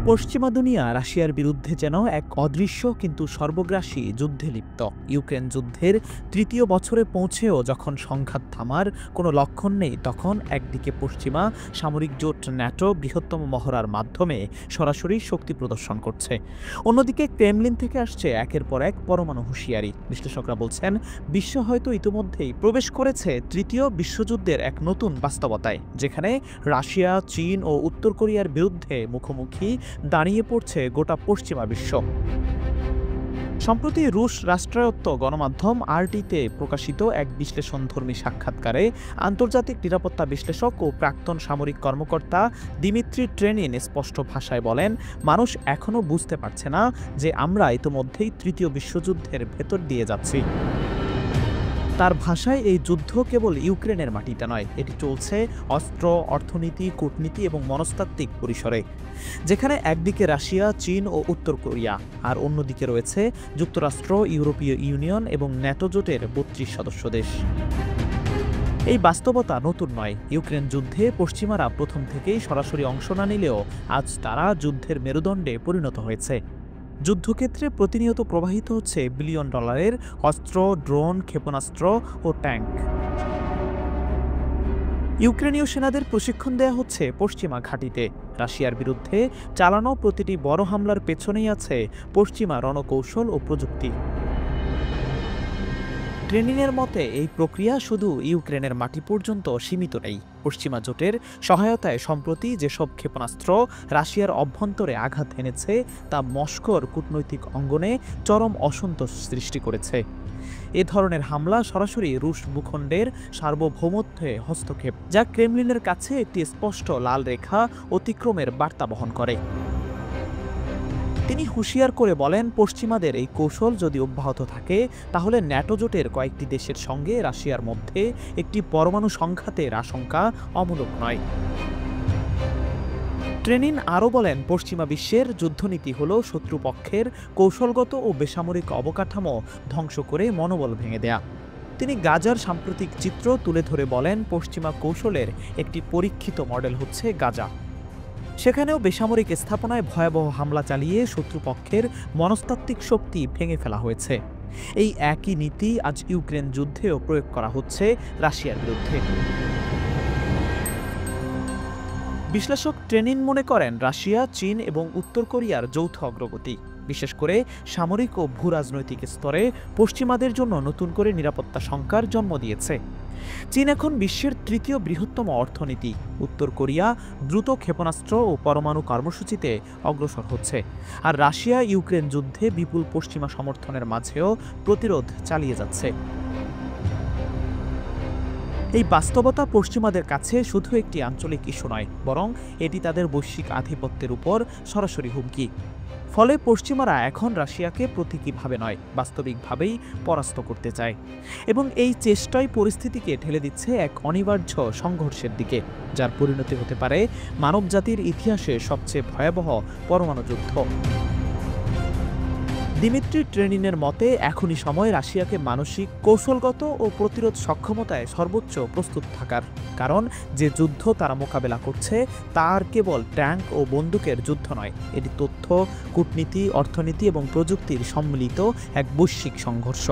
পশ্চিমা দুনিয়া রাশিয়ার বিরুদ্ধে যেন এক অদৃশ্য কিন্তু সর্বগ্রাসী যুদ্ধে লিপ্ত। ইউক্রেন যুদ্ধের তৃতীয় বছরে পৌঁছেও যখন সংঘাত থামার কোনো লক্ষণ নেই, তখন একদিকে পশ্চিমা সামরিক জোট ন্যাটো বৃহত্তম মহড়ার মাধ্যমে সরাসরি শক্তি প্রদর্শন করছে। অন্যদিকে ক্রেমলিন থেকে আসছে একের পর এক পরমাণু হুঁশিয়ারি। বিশ্লেষকরা বলছেন, বিশ্ব হয়তো ইতিমধ্যেই প্রবেশ করেছে তৃতীয় বিশ্বযুদ্ধের এক নতুন বাস্তবতায়, যেখানে রাশিয়া, চীন ও উত্তর কোরিয়ার বিরুদ্ধে মুখোমুখি দাঁড়িয়ে পড়ছে গোটা পশ্চিমা বিশ্ব। সম্প্রতি রুশ রাষ্ট্রায়ত্ত গণমাধ্যম আরটিতে প্রকাশিত এক বিশ্লেষণধর্মী সাক্ষাৎকারে আন্তর্জাতিক নিরাপত্তা বিশ্লেষক ও প্রাক্তন সামরিক কর্মকর্তা দিমিত্রি ট্রেনিন স্পষ্ট ভাষায় বলেন, মানুষ এখনও বুঝতে পারছে না যে আমরা ইতিমধ্যেই তৃতীয় বিশ্বযুদ্ধের ভেতর দিয়ে যাচ্ছি। তার ভাষায় এই যুদ্ধ কেবল ইউক্রেনের মাটিতে নয়, এটি চলছে অস্ত্র, অর্থনীতি, কূটনীতি এবং মনস্তাত্ত্বিক পরিসরে, যেখানে একদিকে রাশিয়া, চীন ও উত্তর কোরিয়া, আর অন্যদিকে রয়েছে যুক্তরাষ্ট্র, ইউরোপীয় ইউনিয়ন এবং ন্যাটো জোটের ৩২ সদস্য দেশ। এই বাস্তবতা নতুন নয়। ইউক্রেন যুদ্ধে পশ্চিমারা প্রথম থেকেই সরাসরি অংশ না নিলেও আজ তারা যুদ্ধের মেরুদণ্ডে পরিণত হয়েছে। যুদ্ধক্ষেত্রে প্রতিনিয়ত প্রবাহিত হচ্ছে বিলিয়ন ডলারের অস্ত্র, ড্রোন, ক্ষেপণাস্ত্র ও ট্যাঙ্ক। ইউক্রেনীয় সেনাদের প্রশিক্ষণ দেয়া হচ্ছে পশ্চিমা ঘাঁটিতে। রাশিয়ার বিরুদ্ধে চালানো প্রতিটি বড় হামলার পেছনেই আছে পশ্চিমা রণকৌশল ও প্রযুক্তি। ট্রেনিনের মতে এই প্রক্রিয়া শুধু ইউক্রেনের মাটি পর্যন্ত সীমিত নেই। পশ্চিমা জোটের সহায়তায় সম্প্রতি যেসব ক্ষেপণাস্ত্র রাশিয়ার অভ্যন্তরে আঘাত এনেছে, তা মস্কোর কূটনৈতিক অঙ্গনে চরম অসন্তোষ সৃষ্টি করেছে। এ ধরনের হামলা সরাসরি রুশ ভূখণ্ডের সার্বভৌমত্বে হস্তক্ষেপ, যা ক্রেমলিনের কাছে একটি স্পষ্ট লাল রেখা অতিক্রমের বার্তা বহন করে। তিনি হুঁশিয়ার করে বলেন, পশ্চিমাদের এই কৌশল যদি অব্যাহত থাকে, তাহলে ন্যাটো জোটের কয়েকটি দেশের সঙ্গে রাশিয়ার মধ্যে একটি পরমাণু সংঘাতের আশঙ্কা অমূলক নয়। ট্রেনিন আরও বলেন, পশ্চিমা বিশ্বের যুদ্ধনীতি হল শত্রুপক্ষের কৌশলগত ও বেসামরিক অবকাঠামো ধ্বংস করে মনোবল ভেঙে দেয়া। তিনি গাজার সাম্প্রতিক চিত্র তুলে ধরে বলেন, পশ্চিমা কৌশলের একটি পরীক্ষিত মডেল হচ্ছে গাজা। সেখানেও বেসামরিক স্থাপনায় ভয়াবহ হামলা চালিয়ে শত্রুপক্ষের মনস্তাত্ত্বিক শক্তি ভেঙে ফেলা হয়েছে। এই একই নীতি আজ ইউক্রেন যুদ্ধেও প্রয়োগ করা হচ্ছে রাশিয়ার বিরুদ্ধে। বিশ্লেষক ট্রেনিন মনে করেন, রাশিয়া, চীন এবং উত্তর কোরিয়ার যৌথ অগ্রগতি, বিশেষ করে সামরিক ও ভূরাজনৈতিক স্তরে, পশ্চিমাদের জন্য নতুন করে নিরাপত্তা শঙ্কার জন্ম দিয়েছে। চীন এখন বিশ্বের তৃতীয় বৃহত্তম অর্থনীতি। উত্তর কোরিয়া দ্রুত ক্ষেপণাস্ত্র ও পরমাণু কর্মসূচিতে অগ্রসর হচ্ছে, আর রাশিয়া ইউক্রেন যুদ্ধে বিপুল পশ্চিমা সমর্থনের মাঝেও প্রতিরোধ চালিয়ে যাচ্ছে। এই বাস্তবতা পশ্চিমাদের কাছে শুধু একটি আঞ্চলিক ইস্যু নয়, বরং এটি তাদের বৈশ্বিক আধিপত্যের উপর সরাসরি হুমকি। ফলে পশ্চিমারা এখন রাশিয়াকে প্রতীকীভাবে নয়, বাস্তবিকভাবেই পরাস্ত করতে চায়, এবং এই চেষ্টাই পরিস্থিতিকে ঠেলে দিচ্ছে এক অনিবার্য সংঘর্ষের দিকে, যার পরিণতি হতে পারে মানবজাতির ইতিহাসে সবচেয়ে ভয়াবহ পরমাণু যুদ্ধ। দিমিত্রি ট্রেনিনের মতে, এখনই সময় রাশিয়াকে মানসিক, কৌশলগত ও প্রতিরোধ সক্ষমতায় সর্বোচ্চ প্রস্তুত থাকার। কারণ যে যুদ্ধ তারা মোকাবেলা করছে, তার কেবল ট্যাঙ্ক ও বন্দুকের যুদ্ধ নয়, এটি তথ্য, কূটনীতি, অর্থনীতি এবং প্রযুক্তির সম্মিলিত এক বৈশ্বিক সংঘর্ষ।